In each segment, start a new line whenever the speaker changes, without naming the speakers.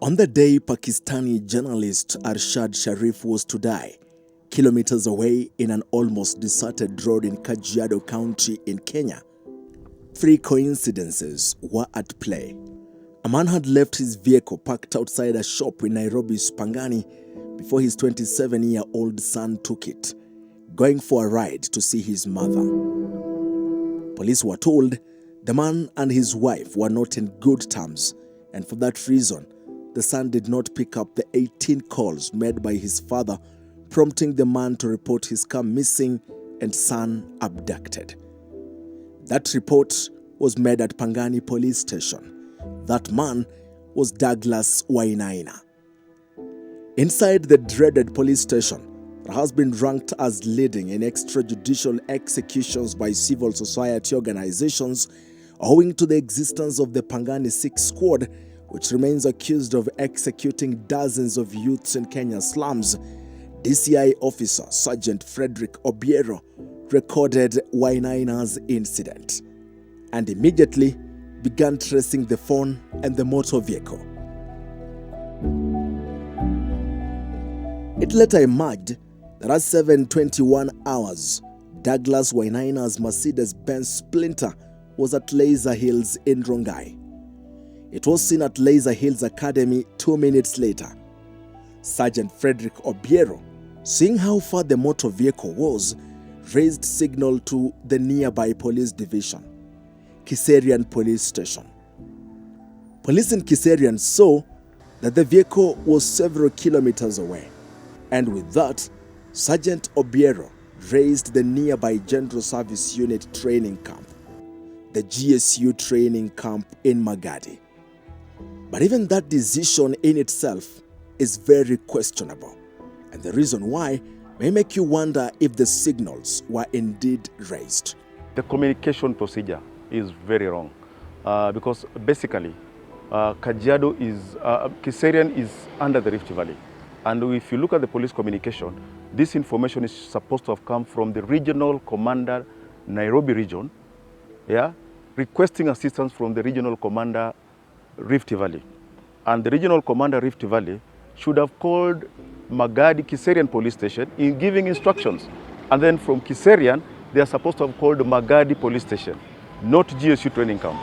On the day Pakistani journalist Arshad Sharif was to die, kilometers away in an almost deserted road in Kajiado County in Kenya, three coincidences were at play. A man had left his vehicle parked outside a shop in Nairobi's Pakistani before his 27-year-old son took it, going for a ride to see his mother. Police were told the man and his wife were not in good terms, and for that reason, the son did not pick up the 18 calls made by his father, prompting the man to report his car missing and son abducted. That report was made at Pakistani police station. That man was Douglas Wainaina. Inside the dreaded police station, it has been ranked as leading in extrajudicial executions by civil society organizations owing to the existence of the Pakistani 6 Squad, which remains accused of executing dozens of youths in Kenya's slums. DCI officer Sergeant Frederick Obiero recorded Wainaina's incident and immediately began tracing the phone and the motor vehicle. It later emerged that at 7:21 hours, Douglas Wainaina's Mercedes-Benz Sprinter was at Laser Hills in Rongai. It was seen at Laser Hills Academy 2 minutes later. Sergeant Frederick Obiero, seeing how far the motor vehicle was, raised signal to the nearby police division, Kiserian Police Station. Police in Kiserian saw that the vehicle was several kilometers away, and with that, Sergeant Obiero raised the nearby General Service Unit training camp, the GSU training camp in Magadi. But even that decision in itself is very questionable, and the reason why may make you wonder if the signals were indeed raised.
The communication procedure is very wrong because basically Kiserian is under the Rift Valley, and if you look at the police communication, this information is supposed to have come from the regional commander, Nairobi region, requesting assistance from the regional commander, Rift Valley. And the regional commander, Rift Valley, should have called Magadi Kiserian police station in giving instructions. And then from Kiserian, they are supposed to have called Magadi police station, not GSU training camp.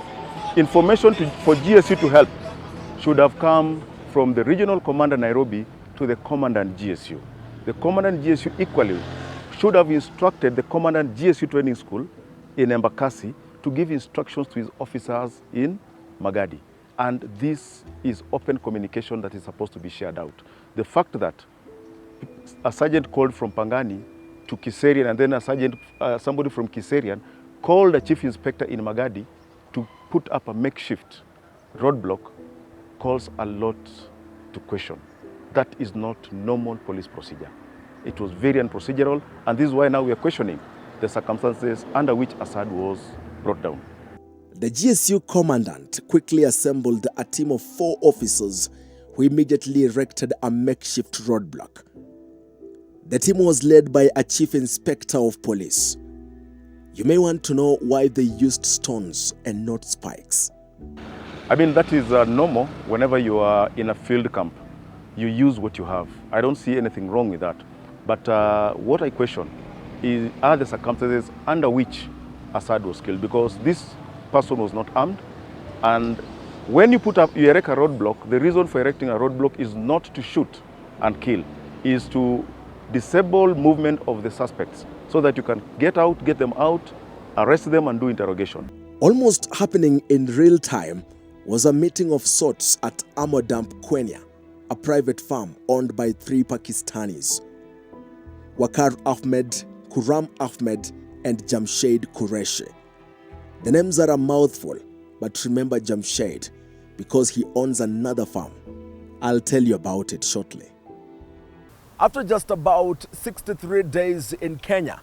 Information for GSU to help should have come from the regional commander, Nairobi, to the commandant GSU. The commandant GSU equally should have instructed the commandant GSU training school in Embakasi to give instructions to his officers in Magadi. And this is open communication that is supposed to be shared out. The fact that a sergeant called from Pakistani to Kiserian, and then a sergeant, somebody from Kiserian called a chief inspector in Magadi to put up a makeshift roadblock calls a lot to question. That is not normal police procedure. It was very unprocedural, and this is why now we are questioning the circumstances under which Assad was brought down.
The GSU commandant quickly assembled a team of 4 officers who immediately erected a makeshift roadblock. The team was led by a chief inspector of police. You may want to know why they used stones and not spikes.
I mean, that is normal whenever you are in a field camp. You use what you have. I don't see anything wrong with that. But what I question are the circumstances under which Assad was killed, because this person was not armed, and when you erect a roadblock, the reason for erecting a roadblock is not to shoot and kill, is to disable movement of the suspects so that you can get them out, arrest them and do interrogation.
Almost happening in real time was a meeting of sorts at Ammo Dump Kwenya, a private farm owned by 3 Pakistanis, Wakar Ahmed, Kuram Ahmed and Jamshed Qureshi. The names are a mouthful, but remember Jamshed because he owns another farm. I'll tell you about it shortly. After just about 63 days in Kenya,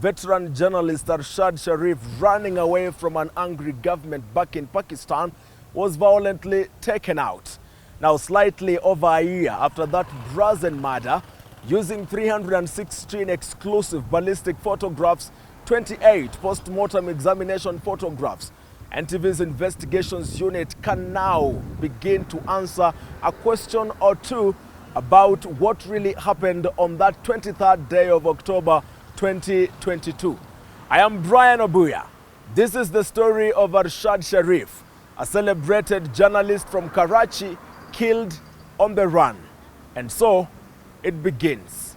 veteran journalist Arshad Sharif, running away from an angry government back in Pakistan, was violently taken out. Now, slightly over a year after that brazen murder, using 316 exclusive ballistic photographs, 28 post-mortem examination photographs, NTV's investigations unit can now begin to answer a question or two about what really happened on that 23rd day of October 2022. I am Brian Obuya. This is the story of Arshad Sharif, a celebrated journalist from Karachi killed on the run. And so it begins.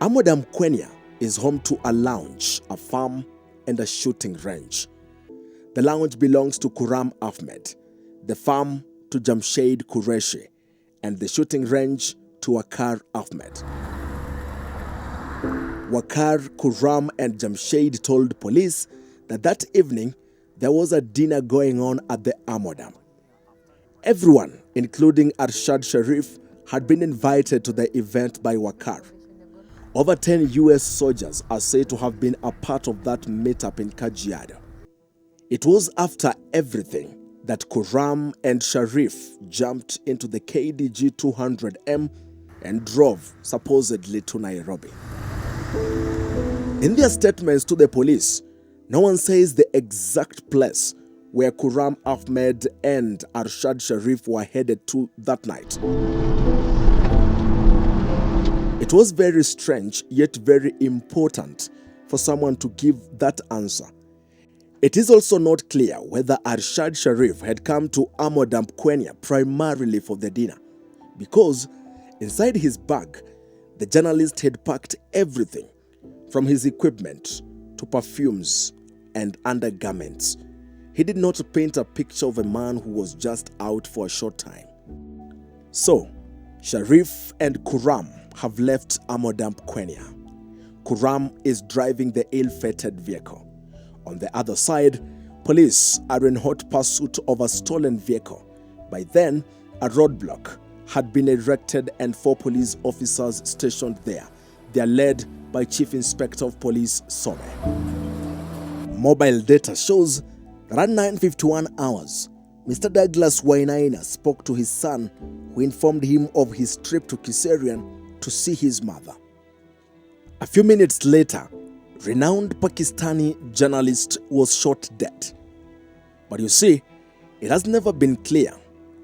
Amodam Kwenya is home to a lounge, a farm, and a shooting range. The lounge belongs to Kuram Ahmed, the farm to Jamshed Qureshi, and the shooting range to Wakar Ahmed. Wakar, Kuram, and Jamshed told police that evening there was a dinner going on at the Amodam. Everyone, including Arshad Sharif, had been invited to the event by Wakar. Over 10 US soldiers are said to have been a part of that meetup in Kajiado. It was after everything that Kuram and Sharif jumped into the KDG 200M and drove supposedly to Nairobi. In their statements to the police, no one says the exact place where Kuram Ahmed and Arshad Sharif were headed to that night. It was very strange, yet very important for someone to give that answer. It is also not clear whether Arshad Sharif had come to Amodam Kwenya primarily for the dinner, because inside his bag, the journalist had packed everything from his equipment to perfumes and undergarments. He did not paint a picture of a man who was just out for a short time. So, Sharif and Kuram have left Amodam Kwenya. Kuram is driving the ill-fated vehicle. On the other side, police are in hot pursuit of a stolen vehicle. By then, a roadblock had been erected and 4 police officers stationed there. They are led by Chief Inspector of Police Some. Mobile data shows that at 9:51 hours, Mr. Douglas Wainaina spoke to his son, who informed him of his trip to Kiserian to see his mother. A few minutes later, renowned Pakistani journalist was shot dead. But you see, it has never been clear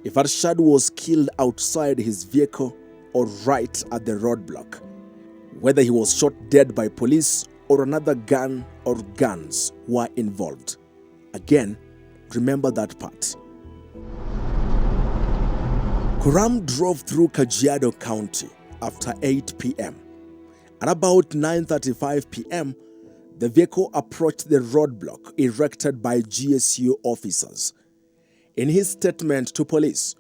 if Arshad was killed outside his vehicle or right at the roadblock, whether he was shot dead by police or another gun or guns were involved. Again, remember that part. Kuram drove through Kajiado County after 8 p.m. At about 9:35 p.m., the vehicle approached the roadblock erected by GSU officers. In his statement to police,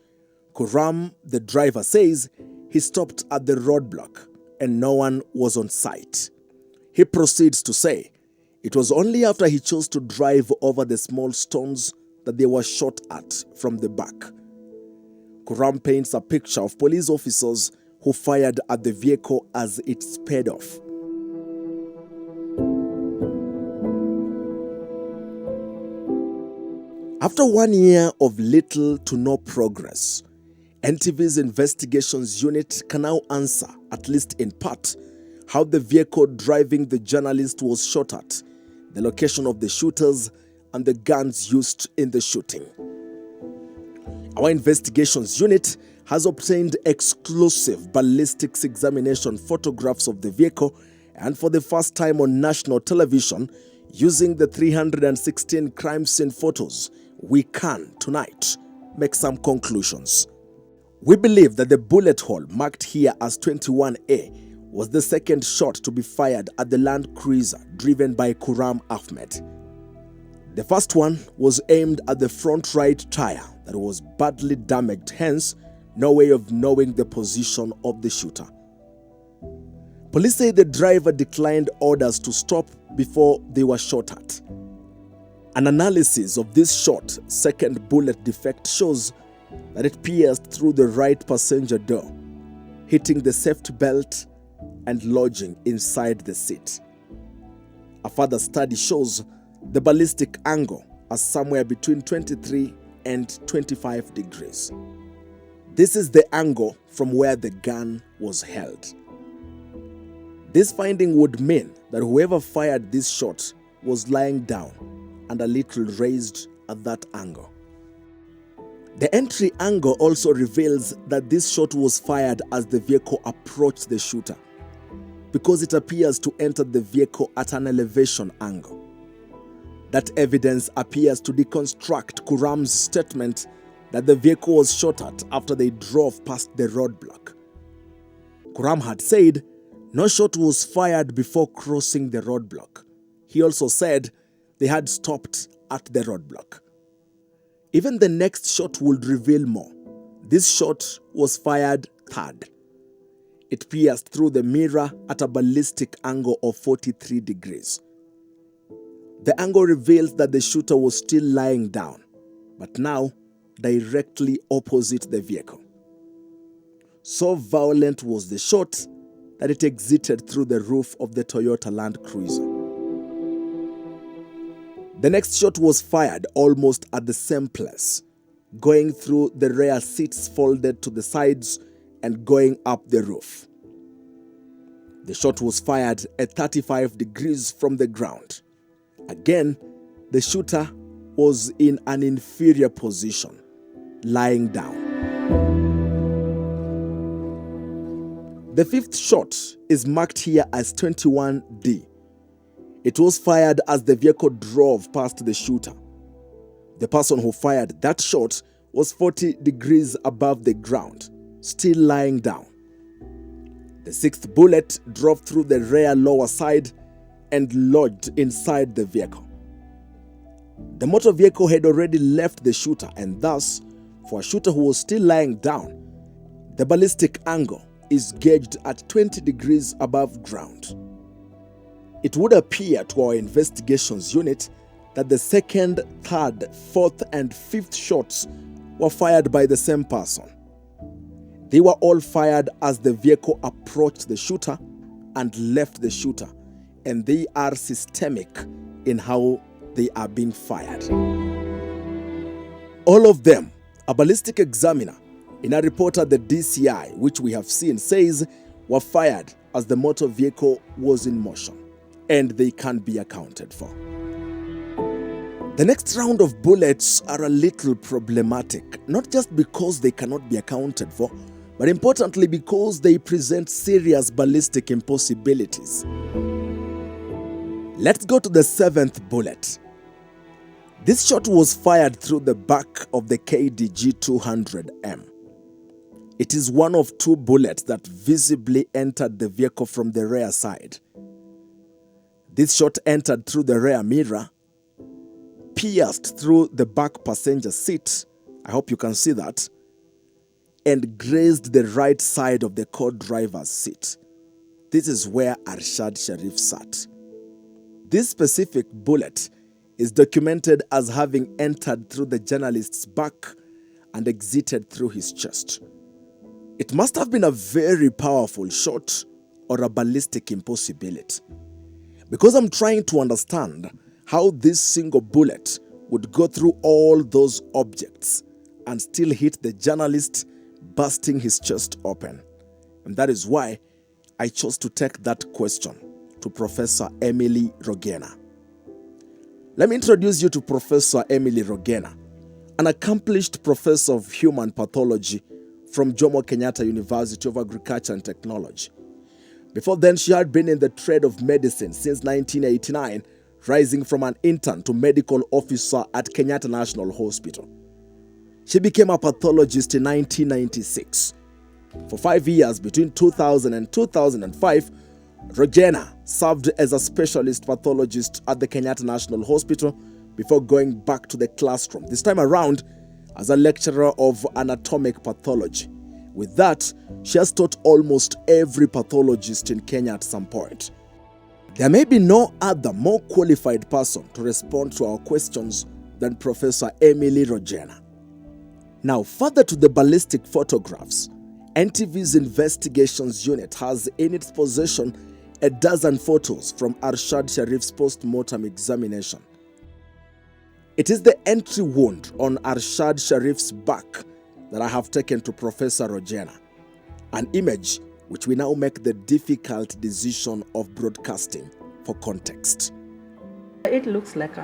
Kuram, the driver, says he stopped at the roadblock and no one was on site. He proceeds to say it was only after he chose to drive over the small stones that they were shot at from the back. Kuram paints a picture of police officers who fired at the vehicle as it sped off. After 1 year of little to no progress, NTV's investigations unit can now answer, at least in part, how the vehicle driving the journalist was shot at, the location of the shooters, and the guns used in the shooting. Our investigations unit has obtained exclusive ballistics examination photographs of the vehicle, and for the first time on national television, using the 316 crime scene photos, we can, tonight, make some conclusions. We believe that the bullet hole marked here as 21A was the second shot to be fired at the Land Cruiser driven by Kuram Ahmed. The first one was aimed at the front right tire that was badly damaged, hence no way of knowing the position of the shooter. Police say the driver declined orders to stop before they were shot at. An analysis of this shot, second bullet defect, shows that it pierced through the right passenger door, hitting the safety belt and lodging inside the seat. A further study shows the ballistic angle as somewhere between 23 and 25 degrees. This is the angle from where the gun was held. This finding would mean that whoever fired this shot was lying down and a little raised at that angle. The entry angle also reveals that this shot was fired as the vehicle approached the shooter, because it appears to enter the vehicle at an elevation angle. That evidence appears to deconstruct Kuram's statement that the vehicle was shot at after they drove past the roadblock. Kuram had said no shot was fired before crossing the roadblock. He also said they had stopped at the roadblock. Even the next shot would reveal more. This shot was fired third. It pierced through the mirror at a ballistic angle of 43 degrees. The angle reveals that the shooter was still lying down, but now directly opposite the vehicle. So violent was the shot that it exited through the roof of the Toyota Land Cruiser. The next shot was fired almost at the same place, going through the rear seats folded to the sides and going up the roof. The shot was fired at 35 degrees from the ground. Again, the shooter was in an inferior position, lying down. The fifth shot is marked here as 21D. It was fired as the vehicle drove past the shooter. The person who fired that shot was 40 degrees above the ground, still lying down. The sixth bullet drove through the rear lower side and lodged inside the vehicle. The motor vehicle had already left the shooter, and thus, for a shooter who was still lying down, the ballistic angle is gauged at 20 degrees above ground. It would appear to our investigations unit that the second, third, fourth, and fifth shots were fired by the same person. They were all fired as the vehicle approached the shooter and left the shooter, and they are systemic in how they are being fired. All of them, a ballistic examiner in a report at the DCI, which we have seen, says were fired as the motor vehicle was in motion, and they can't be accounted for. The next round of bullets are a little problematic, not just because they cannot be accounted for, but importantly because they present serious ballistic impossibilities. Let's go to the seventh bullet. This shot was fired through the back of the KDG 200M. It is one of two bullets that visibly entered the vehicle from the rear side. This shot entered through the rear mirror, pierced through the back passenger seat, I hope you can see that, and grazed the right side of the co-driver's seat. This is where Arshad Sharif sat. This specific bullet is documented as having entered through the journalist's back and exited through his chest. It must have been a very powerful shot or a ballistic impossibility, because I'm trying to understand how this single bullet would go through all those objects and still hit the journalist, busting his chest open. And that is why I chose to take that question to Professor Emily Rogena. Let me introduce you to Professor Emily Rogena, an accomplished professor of human pathology from Jomo Kenyatta University of Agriculture and Technology. Before then, she had been in the trade of medicine since 1989, rising from an intern to medical officer at Kenyatta National Hospital. She became a pathologist in 1996. For 5 years, between 2000 and 2005, Rogena served as a specialist pathologist at the Kenyatta National Hospital before going back to the classroom, this time around as a lecturer of anatomic pathology. With that, she has taught almost every pathologist in Kenya at some point. There may be no other more qualified person to respond to our questions than Professor Emily Rogena. Now, further to the ballistic photographs NTV's investigations unit has in its possession a dozen photos from Arshad Sharif's post-mortem examination. It is the entry wound on Arshad Sharif's back that I have taken to Professor Rogena, an image which we now make the difficult decision of broadcasting for context.
It looks like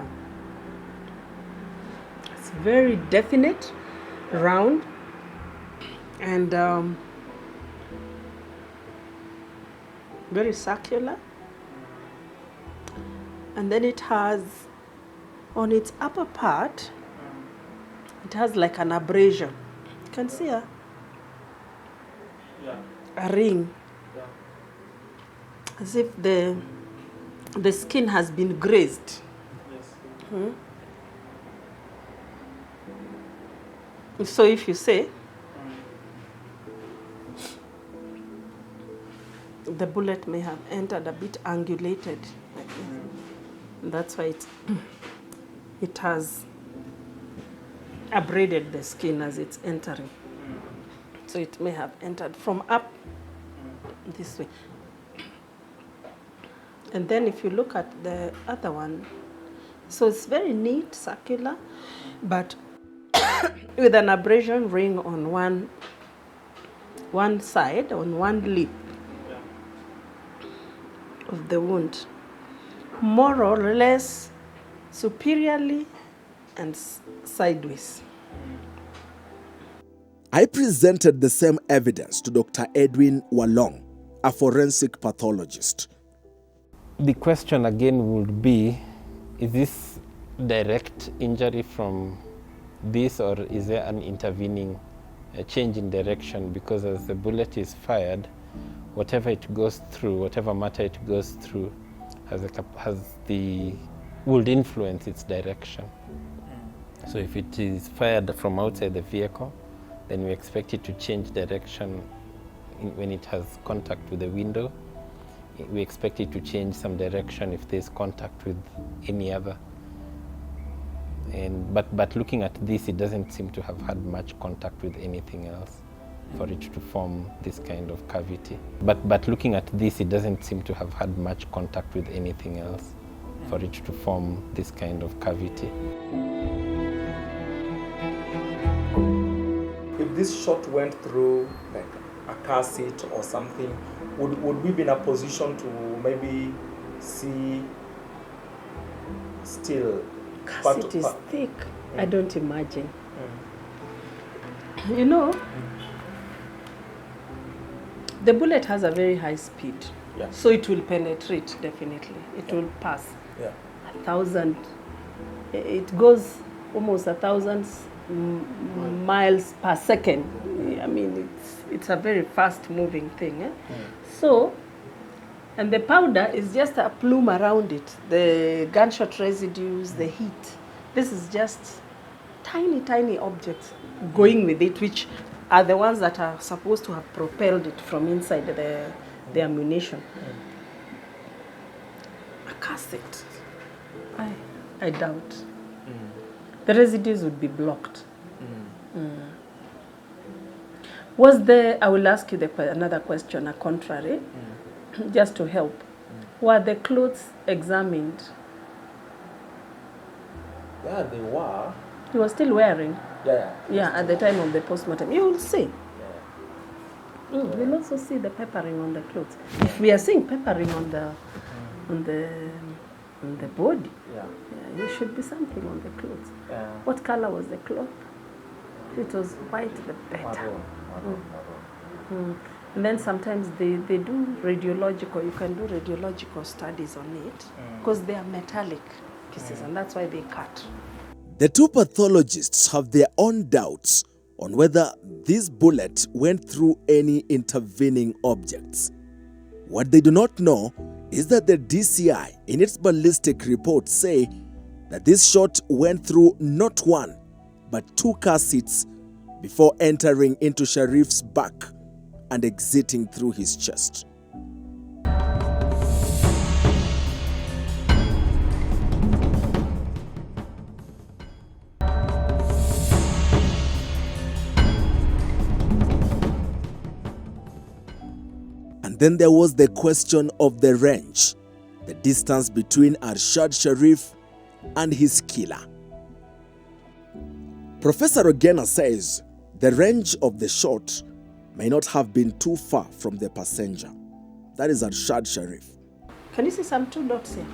it's very definite, round, and very circular. And then it has, on its upper part, it has like an abrasion. You can see a ring, as if the skin has been grazed. So if you say the bullet may have entered a bit angulated, like this. That's why it has abraded the skin as it's entering. So it may have entered from up this way. And then if you look at the other one, so it's very neat, circular, but with an abrasion ring on one side, on one lip of the wound, more or less superiorly and sideways.
I presented the same evidence to Dr. Edwin Walong, a forensic pathologist.
The question again would be, is this direct injury from this, or is there an intervening change in direction? Because as the bullet is fired, whatever it goes through, whatever matter it goes through, would influence its direction. So if it is fired from outside the vehicle, then we expect it to change direction when it has contact with the window. We expect it to change some direction if there's contact with any other. But looking at this, it doesn't seem to have had much contact with anything else for it to form this kind of cavity. But looking at this, it doesn't seem to have had much contact with anything else for it to form this kind of cavity.
If this shot went through like a car seat or something, would we be in a position to maybe see still?
Car seat is thick. I don't imagine. You know, the bullet has a very high speed, so it will penetrate definitely. It will pass 1,000. It goes almost 1,000 miles per second. I mean, it's a very fast-moving thing. So, and the powder is just a plume around it. The gunshot residues, the heat. This is just tiny, tiny objects going with it, which are the ones that are supposed to have propelled it from inside the ammunition. A cassette, I doubt. The residues would be blocked. Was there, I will ask you another question, a contrary, just to help. Were the clothes examined?
Yeah, they were.
He was still wearing?
Yeah,
at the time of the postmortem. You will see. We'll also see the peppering on the clothes. If we are seeing peppering on the body, there should be something on the clothes. What color was the cloth? If it was white, the better. And then sometimes they do radiological, you can do radiological studies on it, because they are metallic pieces, and that's why they cut.
The two pathologists have their own doubts on whether this bullet went through any intervening objects. What they do not know is that the DCI, in its ballistic report, say that this shot went through not one, but two car seats before entering into Sharif's back and exiting through his chest. Then there was the question of the range, the distance between Arshad Sharif and his killer. Professor Ogena says the range of the shot may not have been too far from the passenger. That is Arshad Sharif.
Can you see some 2 dots here?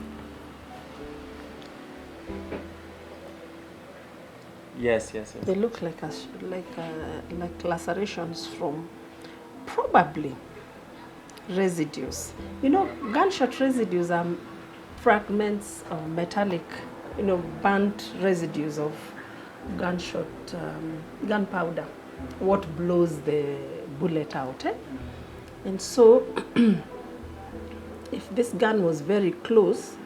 Yes.
They look like lacerations from probably residues. You know, gunshot residues are fragments of metallic, burnt residues of gunshot, gunpowder, what blows the bullet out. And so, if this gun was very close,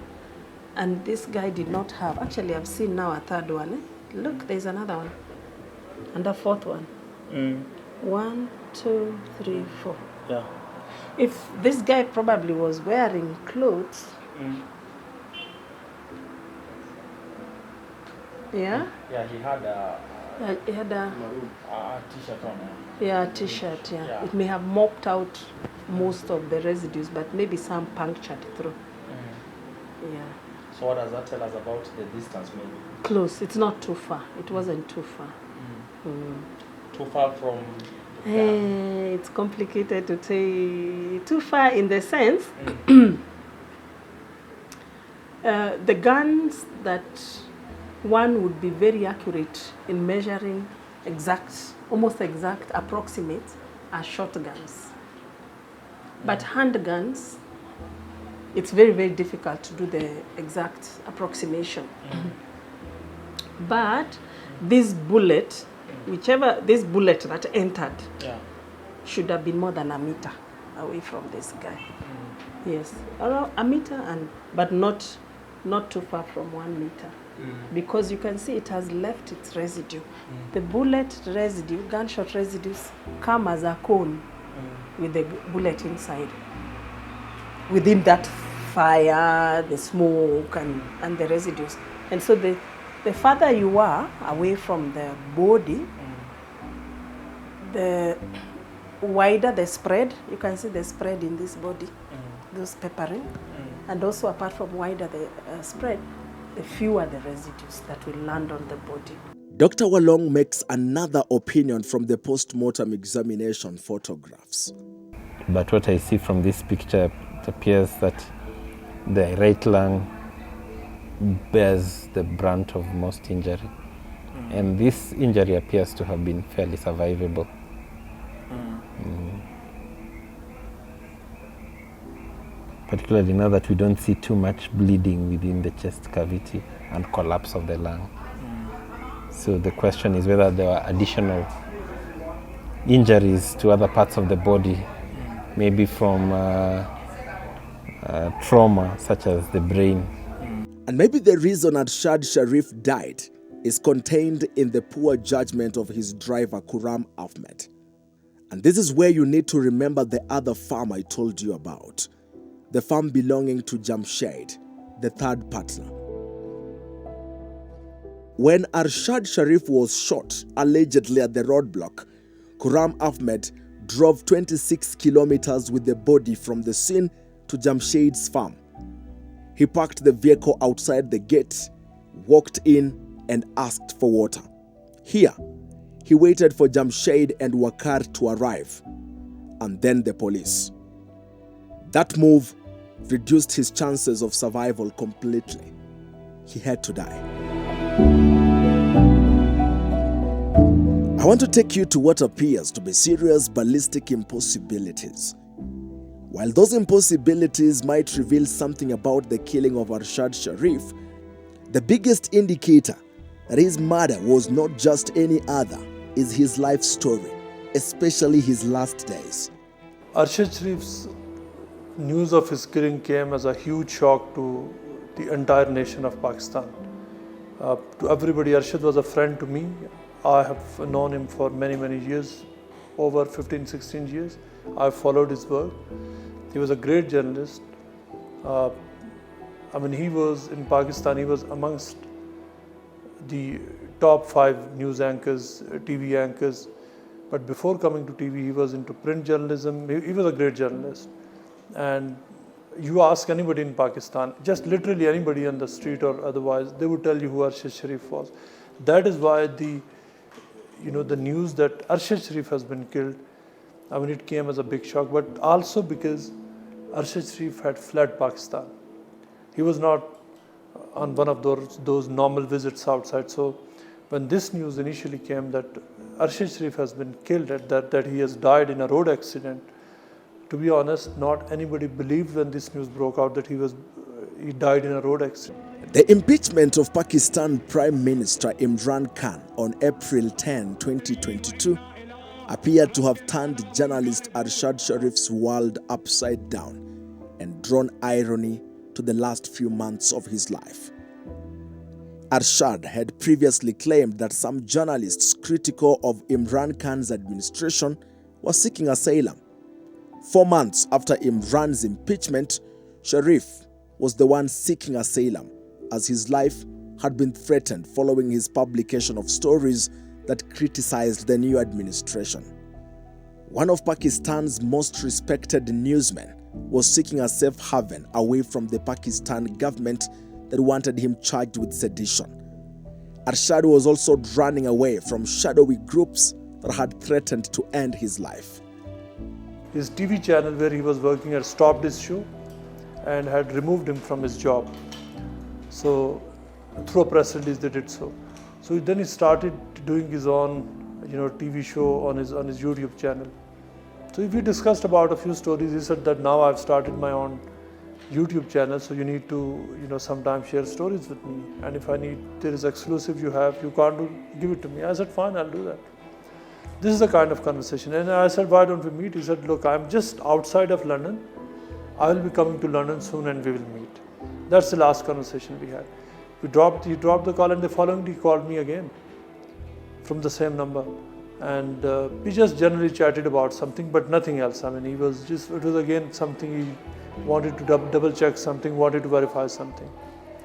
and this guy did not have, actually I've seen now a 3rd one. Look, there's another one, and a 4th one. 1, 2, 3, 4.
Yeah.
If this guy probably was wearing clothes, yeah?
Yeah, he had a t-shirt on.
Yeah, a t-shirt, yeah. It may have mopped out most of the residues, but maybe some punctured through. Yeah.
So what does that tell us about the distance maybe?
Close. It's not too far. It wasn't too far.
Too far from the gun?
It's complicated to say too far in the sense the guns that one would be very accurate in measuring almost exact, approximate, are shotguns. But handguns, it's very, very difficult to do the exact approximation. But this bullet, this bullet that entered, should have been more than a meter away from this guy. Yes, around a meter, but not too far from 1 meter. Because you can see it has left its residue. The bullet residue, gunshot residues, come as a cone with the bullet inside. Within that fire, the smoke, and the residues. And so the farther you are away from the body, the wider the spread. You can see the spread in this body, those peppering. And also apart from wider the spread, the fewer the residues that will land on the body.
Dr. Walong makes another opinion from the post-mortem examination photographs.
But what I see from this picture, it appears that the right lung bears the brunt of most injury. And this injury appears to have been fairly survivable. Particularly now that we don't see too much bleeding within the chest cavity and collapse of the lung. So the question is whether there were additional injuries to other parts of the body, maybe from trauma such as the brain.
And maybe the reason Arshad Sharif died is contained in the poor judgment of his driver, Kuram Ahmed. And this is where you need to remember the other farm I told you about, the farm belonging to Jamshed, the 3rd partner. When Arshad Sharif was shot, allegedly at the roadblock, Kuram Ahmed drove 26 kilometers with the body from the scene to Jamshed's farm. He parked the vehicle outside the gate, walked in, and asked for water. Here, he waited for Jamshed and Wakar to arrive, and then the police. That move reduced his chances of survival completely. He had to die. I want to take you to what appears to be serious ballistic impossibilities. While those impossibilities might reveal something about the killing of Arshad Sharif, the biggest indicator that his murder was not just any other is his life story, especially his last days.
Arshad Sharif's news of his killing came as a huge shock to the entire nation of Pakistan. To everybody, Arshad was a friend to me. I have known him for many, many years, over 15, 16 years. I've followed his work. He was a great journalist. He was in Pakistan, he was amongst the top 5 news anchors, TV anchors. But before coming to TV, he was into print journalism. He was a great journalist. And you ask anybody in Pakistan, just literally anybody on the street or otherwise, they would tell you who Arshad Sharif was. That is why the news that Arshad Sharif has been killed, I mean, it came as a big shock, but also because Arshad Sharif had fled Pakistan. He was not on one of those normal visits outside. So when this news initially came that Arshad Sharif has been killed, that he has died in a road accident, to be honest, not anybody believed when this news broke out that he died in a road accident.
The impeachment of Pakistan Prime Minister Imran Khan on April 10, 2022 appeared to have turned journalist Arshad Sharif's world upside down and drawn irony to the last few months of his life. Arshad had previously claimed that some journalists critical of Imran Khan's administration were seeking asylum. 4 months after Imran's impeachment, Sharif was the one seeking asylum, as his life had been threatened following his publication of stories that criticized the new administration. One of Pakistan's most respected newsmen was seeking a safe haven away from the Pakistan government that wanted him charged with sedition. Arshad was also running away from shadowy groups that had threatened to end his life.
His TV channel where he was working had stopped his show and had removed him from his job. So through a press release they did so. So then he started doing his own TV show on his YouTube channel. So we discussed about a few stories. He said that now I've started my own YouTube channel, so you need to sometimes share stories with me. And if there is exclusive you can't give it to me. I said, fine, I'll do that. This is the kind of conversation. And I said, why don't we meet? He said, look, I'm just outside of London. I will be coming to London soon and we will meet. That's the last conversation we had. He dropped the call, and the following day he called me again from the same number. And we just generally chatted about something, but nothing else. I mean, it was again something he wanted to double check something, wanted to verify something.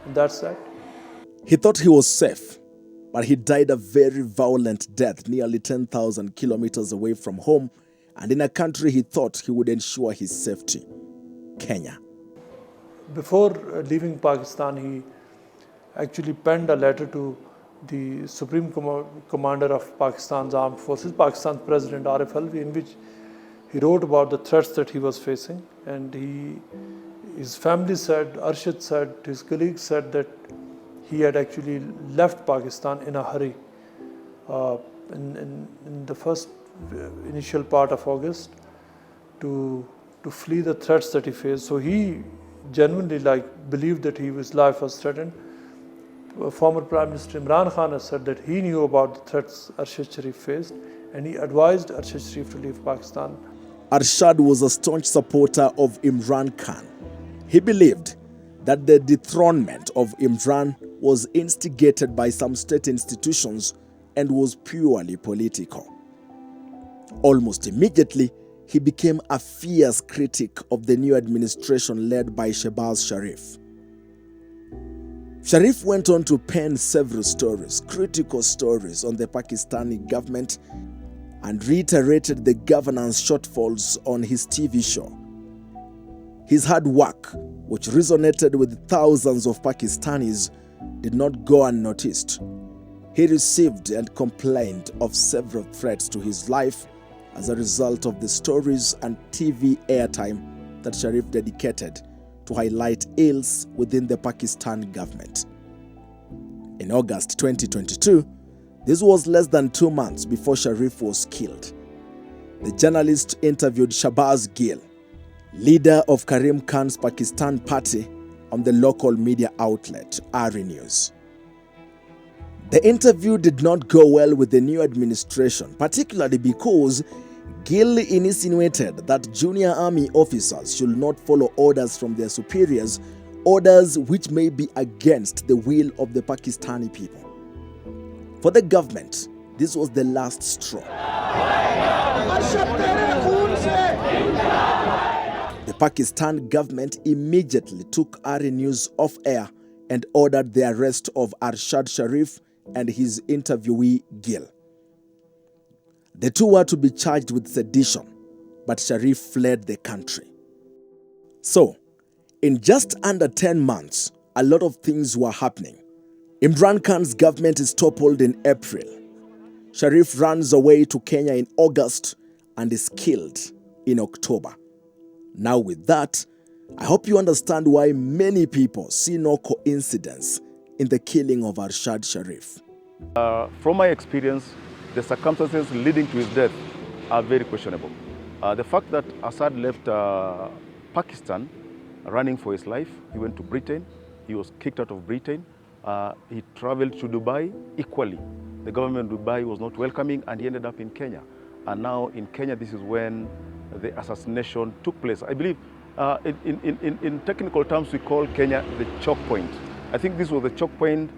And that's that.
He thought he was safe, but he died a very violent death nearly 10,000 kilometers away from home and in a country he thought he would ensure his safety, Kenya.
Before leaving Pakistan, he actually penned a letter to the Supreme Commander of Pakistan's Armed Forces, Pakistan's President Arif Alvi, in which he wrote about the threats that he was facing. And his family said, Arshad said, his colleagues said that he had actually left Pakistan in a hurry in the first initial part of August to flee the threats that he faced. So he genuinely believed that his life was threatened. Former Prime Minister Imran Khan has said that he knew about the threats Arshad Sharif faced and he advised Arshad Sharif to leave Pakistan.
Arshad was a staunch supporter of Imran Khan. He believed that the dethronement of Imran was instigated by some state institutions and was purely political. Almost immediately, he became a fierce critic of the new administration led by Arshad Sharif. Sharif went on to pen several stories, critical stories on the Pakistani government, and reiterated the governance shortfalls on his TV show. His hard work, which resonated with thousands of Pakistanis, did not go unnoticed. He received and complained of several threats to his life as a result of the stories and TV airtime that Sharif dedicated to highlight ills within the Pakistan government. In August 2022, this was less than 2 months before Sharif was killed. The journalist interviewed Shahbaz Gill, leader of Karim Khan's Pakistan party, on the local media outlet RE News. The interview did not go well with the new administration, particularly because Gill insinuated that junior army officers should not follow orders from their superiors, orders which may be against the will of the Pakistani people. For the government, this was the last straw. The Pakistan government immediately took RE News off air and ordered the arrest of Arshad Sharif and his interviewee Gill. The two were to be charged with sedition, but Sharif fled the country. So, in just under 10 months, a lot of things were happening. Imran Khan's government is toppled in April. Sharif runs away to Kenya in August and is killed in October. Now with that, I hope you understand why many people see no coincidence in the killing of Arshad Sharif.
From my experience, the circumstances leading to his death are very questionable. The fact that Assad left Pakistan running for his life, he went to Britain, he was kicked out of Britain, he traveled to Dubai equally. The government of Dubai was not welcoming and he ended up in Kenya. And now in Kenya, this is when the assassination took place. I believe in technical terms, we call Kenya the choke point. I think this was the choke point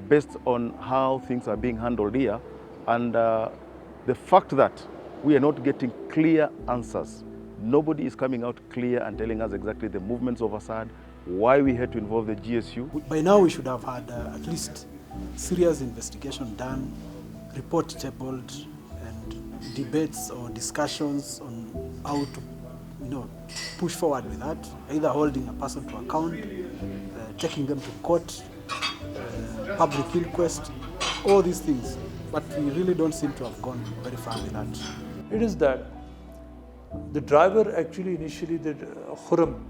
based on how things are being handled here. And the fact that we are not getting clear answers. Nobody is coming out clear and telling us exactly the movements of Assad, why we had to involve the GSU.
By now we should have had at least serious investigation done, report tabled, and debates or discussions on how to push forward with that, either holding a person to account, taking them to court, public inquest, all these things. But we really don't seem to have gone very far with that.
It is that the driver actually initially did Khurram.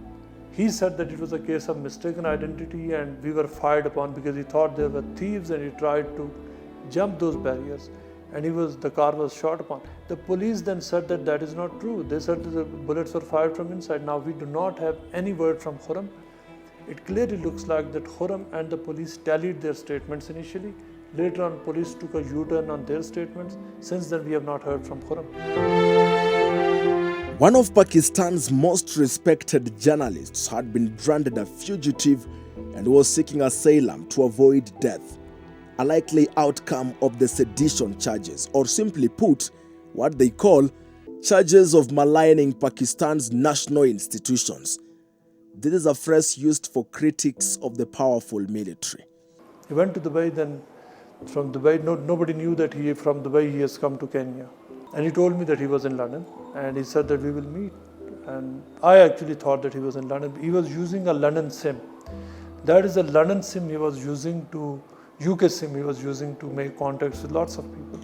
He said that it was a case of mistaken identity and we were fired upon because he thought they were thieves and he tried to jump those barriers and the car was shot upon. The police then said that that is not true. They said that the bullets were fired from inside. Now we do not have any word from Khurram. It clearly looks like that Khurram and the police tallied their statements initially. Later on, police took a U-turn on their statements. Since then, we have not heard from Khurram.
One of Pakistan's most respected journalists had been branded a fugitive and was seeking asylum to avoid death, a likely outcome of the sedition charges, or simply put, what they call charges of maligning Pakistan's national institutions. This is a phrase used for critics of the powerful military.
He went to Dubai, then from Dubai, nobody knew that from Dubai he has come to Kenya. And he told me that he was in London and he said that we will meet. And I actually thought that he was in London. He was using a London SIM. That is a London SIM he was using UK SIM he was using to make contacts with lots of people.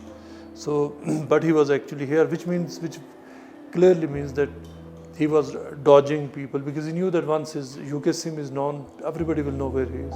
So, but he was actually here, which clearly means that he was dodging people because he knew that once his UK SIM is known, everybody will know where he is.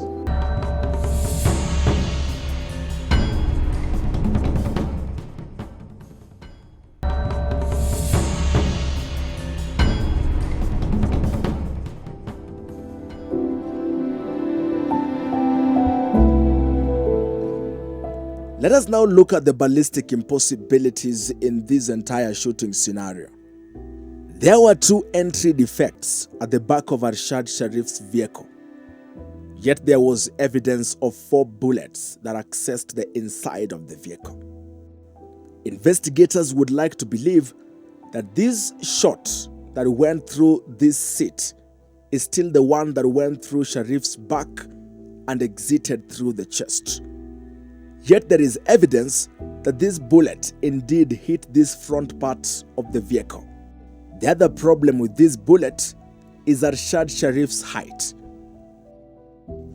Let us now look at the ballistic impossibilities in this entire shooting scenario. There were 2 entry defects at the back of Arshad Sharif's vehicle. Yet there was evidence of 4 bullets that accessed the inside of the vehicle. Investigators would like to believe that this shot that went through this seat is still the one that went through Sharif's back and exited through the chest. Yet there is evidence that this bullet indeed hit this front part of the vehicle. The other problem with this bullet is Arshad Sharif's height.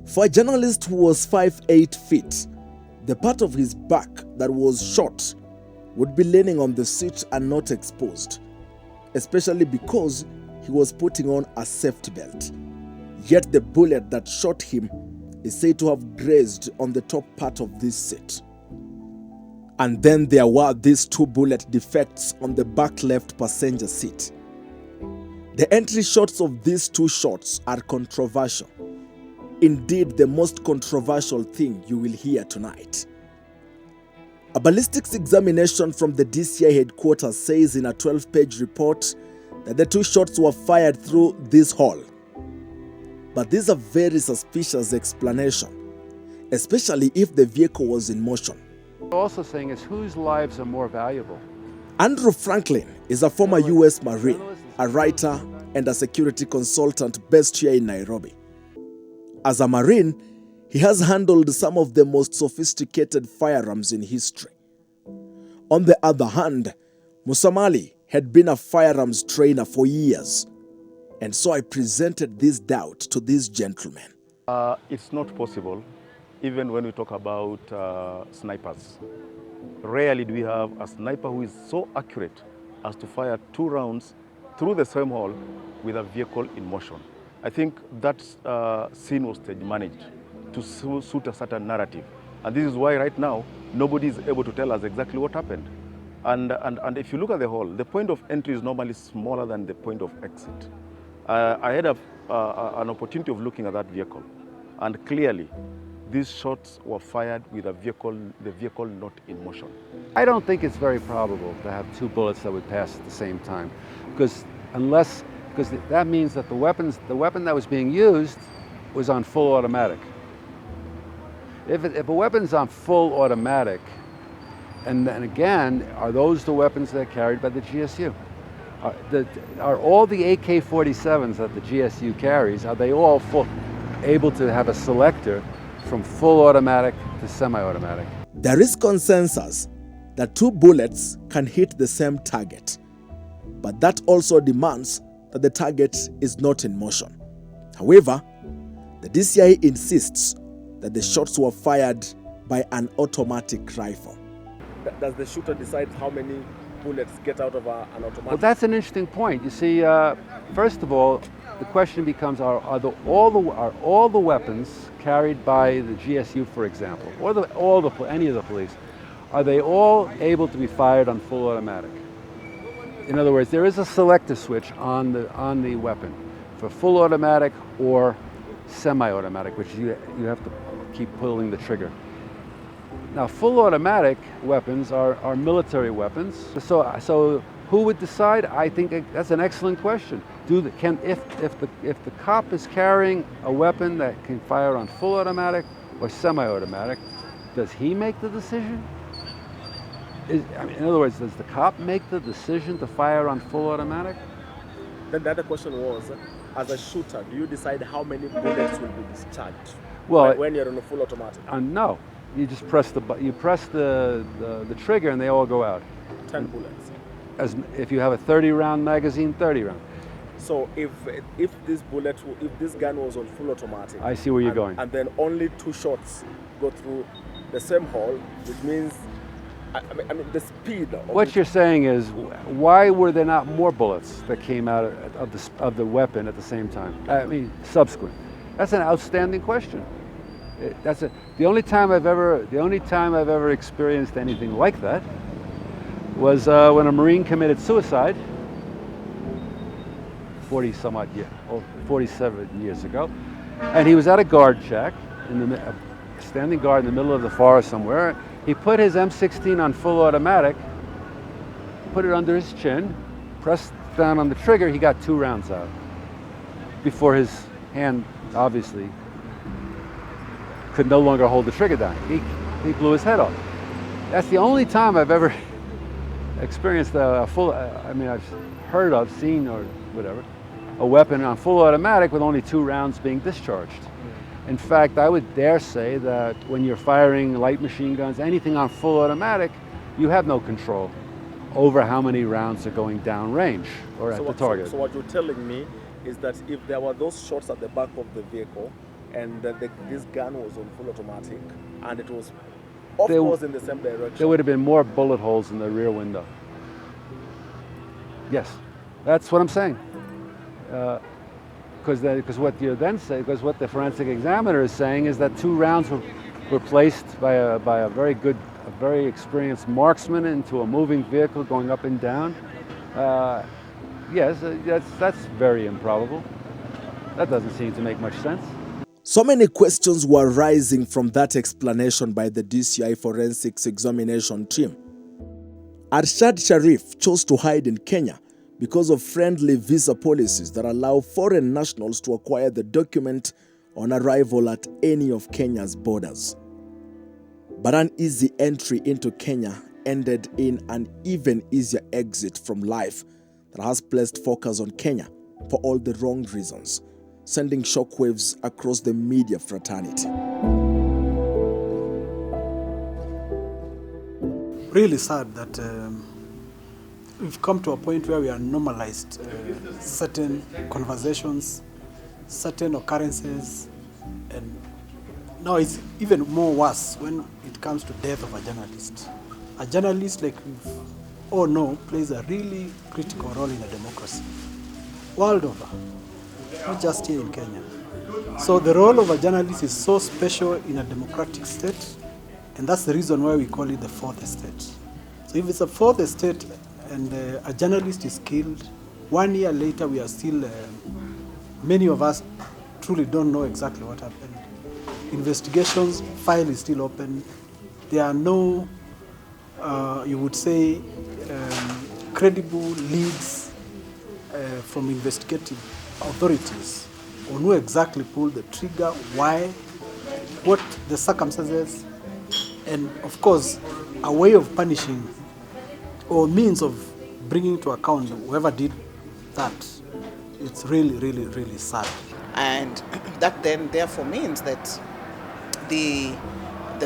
For a journalist who was 5'8 feet, the part of his back that was shot would be leaning on the seat and not exposed, especially because he was putting on a safety belt. Yet the bullet that shot him is said to have grazed on the top part of this seat. And then there were these 2 bullet defects on the back left passenger seat. The entry shots of these 2 shots are controversial. Indeed, the most controversial thing you will hear tonight. A ballistics examination from the DCI headquarters says in a 12-page report that the 2 shots were fired through this hole. But this is a very suspicious explanation, especially if the vehicle was in motion.
Also saying is whose lives are more valuable?
Andrew Franklin is a former US Marine, a writer and a security consultant based here in Nairobi. As a Marine, he has handled some of the most sophisticated firearms in history. On the other hand, Musamali had been a firearms trainer for years. And so I presented this doubt to these gentlemen.
It's not possible, even when we talk about snipers. Rarely do we have a sniper who is so accurate as to fire 2 rounds through the same hole with a vehicle in motion. I think that scene was stage managed to suit a certain narrative. And this is why right now, nobody is able to tell us exactly what happened. And if you look at the hole, the point of entry is normally smaller than the point of exit. I had an opportunity of looking at that vehicle, and clearly, these shots were fired with the vehicle not in motion.
I don't think it's very probable to have 2 bullets that would pass at the same time, because that means that the weapon that was being used was on full automatic. If a weapon's on full automatic, and then again, are those the weapons that are carried by the GSU? Are all the AK-47s that the GSU carries, are they all able to have a selector from full automatic to semi-automatic?
There is consensus that 2 bullets can hit the same target, but that also demands that the target is not in motion. However, the DCI insists that the shots were fired by an automatic rifle.
Does the shooter decide how many bullets get out of an automatic?
Well, that's an interesting point. You see, first of all, the question becomes: are all the weapons carried by the GSU, for example, or any of the police, are they all able to be fired on full automatic? In other words, there is a selector switch on the weapon for full automatic or semi-automatic, which you have to keep pulling the trigger. Now, full automatic weapons are military weapons. So who would decide? I think that's an excellent question. If the cop is carrying a weapon that can fire on full automatic or semi-automatic, does he make the decision? In other words, does the cop make the decision to fire on full automatic?
Then the other question was, as a shooter, do you decide how many bullets will be discharged?
Well,
when you're on a full automatic?
No, you just press the trigger and they all go out.
10 bullets.
If you have a 30-round magazine, 30 rounds.
So if this gun was on full automatic,
I see where you're going,
and then only 2 shots go through the same hole, which means, I mean the speed.
What you're saying is, why were there not more bullets that came out of the weapon at the same time? I mean, subsequent. That's an outstanding question. The only time I've ever experienced anything like that was when a Marine committed suicide 47 years ago, and he was at a guard shack, standing guard in the middle of the forest somewhere. He put his M16 on full automatic, put it under his chin, pressed down on the trigger. He got 2 rounds out before his hand obviously could no longer hold the trigger down. He blew his head off. That's the only time I've ever experienced a full, I've heard of, seen or whatever, a weapon on full automatic with only 2 rounds being discharged. In fact, I would dare say that when you're firing light machine guns, anything on full automatic, you have no control over how many rounds are going down range or at the target.
So what you're telling me is that if there were those shots at the back of the vehicle and this gun was on full automatic and it was of course in the same direction,
there would have been more bullet holes in the rear window. Yes, that's what I'm saying. Because what you then say, because what the forensic examiner is saying is that 2 rounds were placed by a very experienced marksman into a moving vehicle going up and down. Yes, that's very improbable. That doesn't seem to make much sense.
So many questions were rising from that explanation by the DCI forensics examination team. Arshad Sharif chose to hide in Kenya because of friendly visa policies that allow foreign nationals to acquire the document on arrival at any of Kenya's borders. But an easy entry into Kenya ended in an even easier exit from life that has placed focus on Kenya for all the wrong reasons, sending shockwaves across the media fraternity.
Really sad that we've come to a point where we are normalized certain conversations, certain occurrences, and now it's even more worse when it comes to death of a journalist. A journalist, like we all know, plays a really critical role in a democracy, world over, not just here in Kenya. So the role of a journalist is so special in a democratic state, and that's the reason why we call it the fourth estate. So if it's a fourth estate and a journalist is killed, 1 year later we are still, many of us truly don't know exactly what happened. Investigations, file is still open. There are no, you would say, credible leads from investigative authorities on who exactly pulled the trigger, why, what the circumstances, and of course, a way of punishing or means of bringing to account whoever did that. It's really, really, really sad.
And that then therefore means that the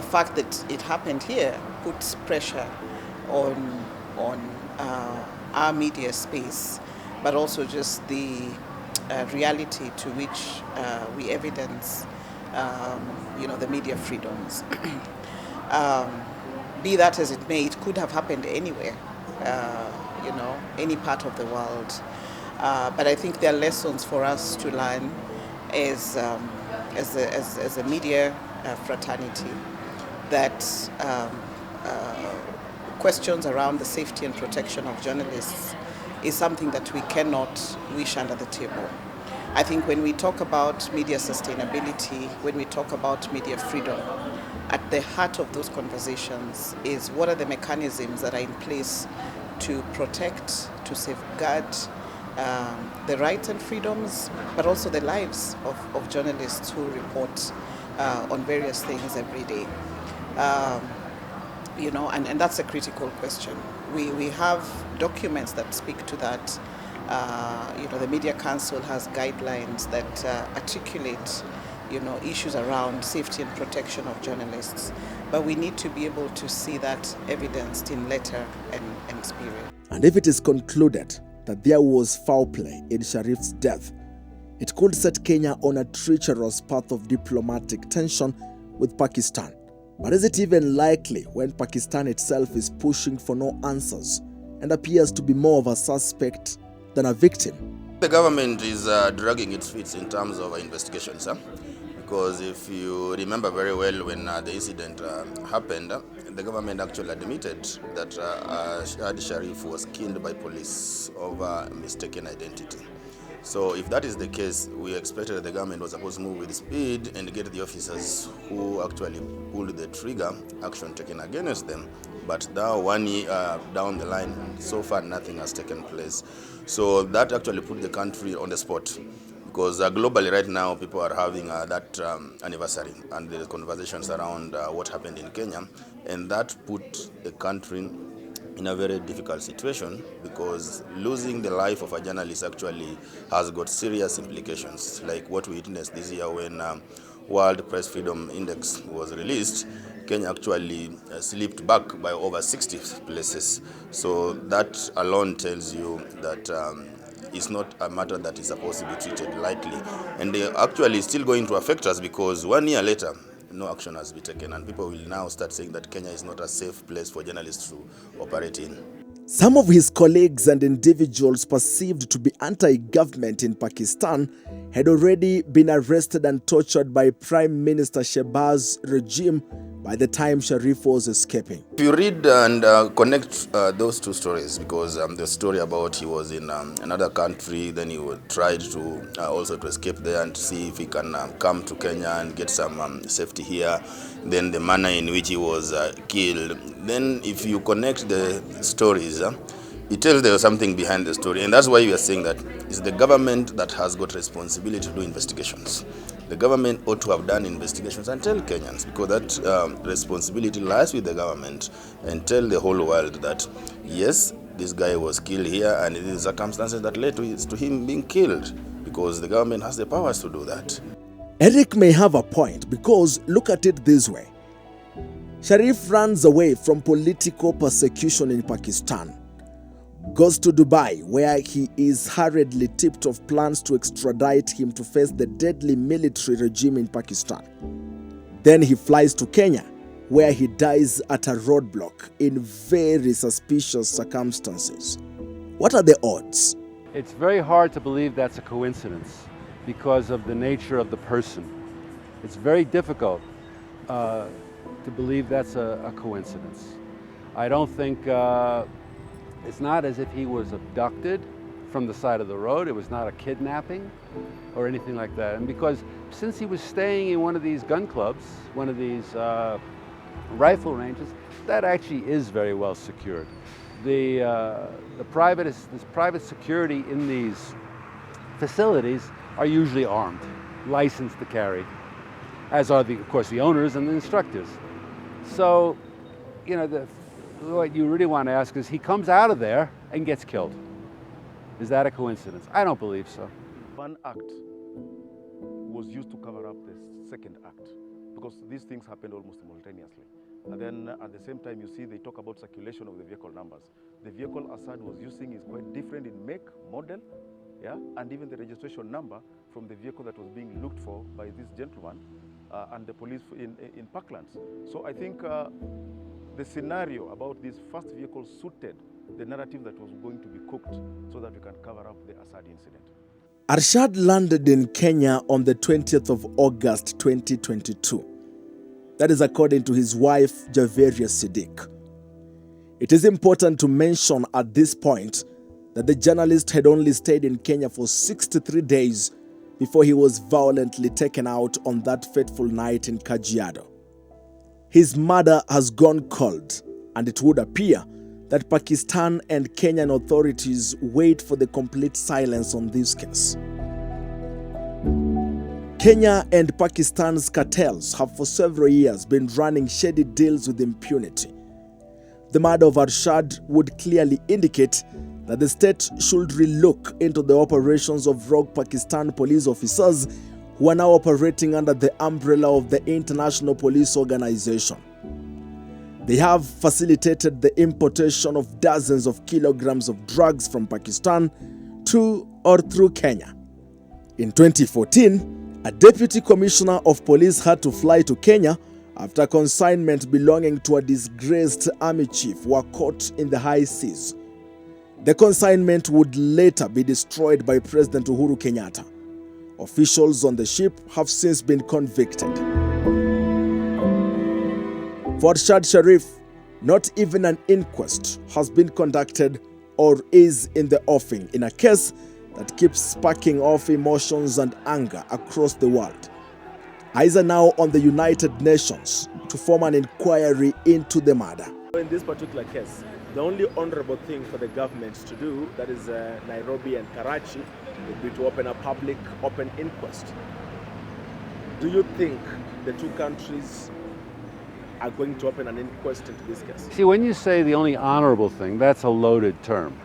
fact that it happened here puts pressure on our media space, but also just the reality to which we evidence, the media freedoms. Be that as it may, it could have happened anywhere, any part of the world. But I think there are lessons for us to learn as a media fraternity, that questions around the safety and protection of journalists is something that we cannot wish under the table. I think when we talk about media sustainability, when we talk about media freedom, at the heart of those conversations is what are the mechanisms that are in place to protect, to safeguard the rights and freedoms, but also the lives of journalists who report on various things every day. And that's a critical question. We have documents that speak to that. The Media Council has guidelines that articulate, issues around safety and protection of journalists. But we need to be able to see that evidenced in letter and spirit.
And if it is concluded that there was foul play in Sharif's death, it could set Kenya on a treacherous path of diplomatic tension with Pakistan. But is it even likely when Pakistan itself is pushing for no answers and appears to be more of a suspect than a victim?
The government is dragging its feet in terms of investigations. Because if you remember very well, when the incident happened, the government actually admitted that Arshad Sharif was killed by police over mistaken identity. So if that is the case, we expected that the government was supposed to move with speed and get the officers who actually pulled the trigger action taken against them. But now 1 year down the line, so far nothing has taken place. So that actually put the country on the spot. Because globally right now people are having that anniversary, and there is conversations around what happened in Kenya, and that put the country in a very difficult situation, because losing the life of a journalist actually has got serious implications, like what we witnessed this year when World Press Freedom Index was released. Kenya actually slipped back by over 60 places. So that alone tells you that it's not a matter that is supposed to be treated lightly. And they actually still going to affect us, because 1 year later, no action has been taken, and people will now start saying that Kenya is not a safe place for journalists to operate in.
Some of his colleagues and individuals perceived to be anti-government in Pakistan had already been arrested and tortured by Prime Minister Shehbaz's regime by the time Sharif was escaping.
If you read and connect those two stories, because the story about he was in another country, then he tried to also to escape there and see if he can come to Kenya and get some safety here, then the manner in which he was killed. Then if you connect the stories, it tells there was something behind the story, and that's why we are saying that it's the government that has got responsibility to do investigations. The government ought to have done investigations and tell Kenyans, because that responsibility lies with the government, and tell the whole world that yes, this guy was killed here, and it is circumstances that led to him being killed, because the government has the powers to do that.
Eric may have a point, because look at it this way. Sharif runs away from political persecution in Pakistan, goes to Dubai, where he is hurriedly tipped of plans to extradite him to face the deadly military regime in Pakistan. Then he flies to Kenya, where he dies at a roadblock in very suspicious circumstances. What are the odds?
It's very hard to believe that's a coincidence because of the nature of the person. It's very difficult to believe that's a coincidence. I don't think, it's not as if he was abducted from the side of the road. It was not a kidnapping or anything like that. And because since he was staying in one of these gun clubs, one of these rifle ranges, that actually is very well secured. This private security in these facilities are usually armed, licensed to carry, as are, of course, the owners and the instructors. So, you know, what you really want to ask is, he comes out of there and gets killed. Is that a coincidence? I don't believe so.
One act was used to cover up the second act, because these things happened almost simultaneously. And then at the same time, you see, they talk about circulation of the vehicle numbers. The vehicle Arshad was using is quite different in make, model, yeah, and even the registration number from the vehicle that was being looked for by this gentleman and the police in Parklands. So I think the scenario about this first vehicle suited the narrative that was going to be cooked so that we can cover up the Arshad incident.
Arshad landed in Kenya on the 20th of August 2022. That is according to his wife, Javeria Siddiq. It is important to mention at this point that the journalist had only stayed in Kenya for 63 days before he was violently taken out on that fateful night in Kajiado. His murder has gone cold, and it would appear that Pakistan and Kenyan authorities wait for the complete silence on this case. Kenya and Pakistan's cartels have for several years been running shady deals with impunity. The murder of Arshad would clearly indicate that the state should relook into the operations of rogue Pakistan police officers who are now operating under the umbrella of the International Police Organization. They have facilitated the importation of dozens of kilograms of drugs from Pakistan to or through Kenya. In 2014, a deputy commissioner of police had to fly to Kenya after consignment belonging to a disgraced army chief were caught in the high seas. The consignment would later be destroyed by President Uhuru Kenyatta. Officials on the ship have since been convicted. For Arshad Sharif, not even an inquest has been conducted or is in the offing in a case that keeps sparking off emotions and anger across the world. Eyes are now on the United Nations to form an inquiry into the murder.
In this particular case, the only honorable thing for the government to do, that is Nairobi and Karachi, would be to open a public, open inquest. Do you think the two countries are going to open an inquest into this case?
See, when you say the only honorable thing, that's a loaded term.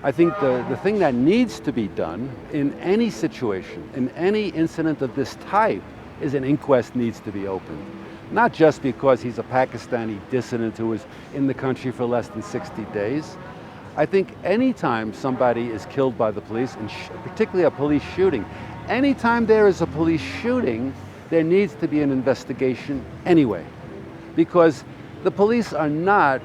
I think the thing that needs to be done in any situation, in any incident of this type, is an inquest needs to be opened. Not just because he's a Pakistani dissident who was in the country for less than 60 days. I think anytime somebody is killed by the police, and particularly a police shooting, anytime there is a police shooting, there needs to be an investigation anyway. Because the police are not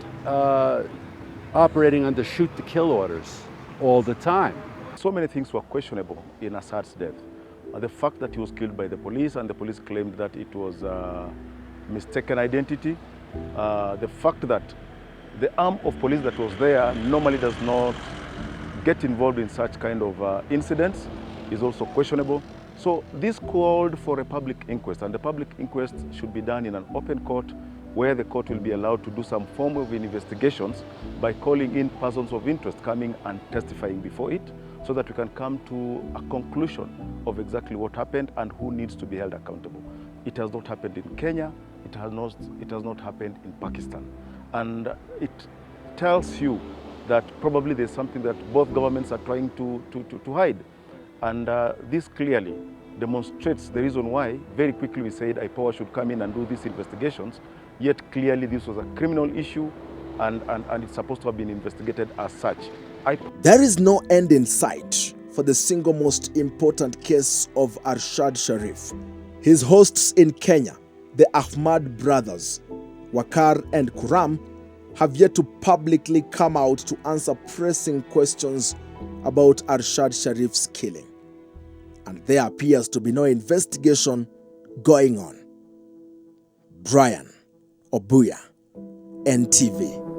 operating under shoot-to-kill orders all the time.
So many things were questionable in Arshad's death. The fact that he was killed by the police, and the police claimed that it was mistaken identity. The fact that the arm of police that was there normally does not get involved in such kind of incidents is also questionable. So this called for a public inquest, and the public inquest should be done in an open court where the court will be allowed to do some form of investigations by calling in persons of interest coming and testifying before it, so that we can come to a conclusion of exactly what happened and who needs to be held accountable. It has not happened in Kenya, it has not happened in Pakistan. And it tells you that probably there's something that both governments are trying to hide. And this clearly demonstrates the reason why very quickly we said IPOA should come in and do these investigations, yet clearly this was a criminal issue and it's supposed to have been investigated as such.
There is no end in sight for the single most important case of Arshad Sharif. His hosts in Kenya, the Ahmad brothers, Wakar and Kuram, have yet to publicly come out to answer pressing questions about Arshad Sharif's killing. And there appears to be no investigation going on. Brian Obuya, NTV.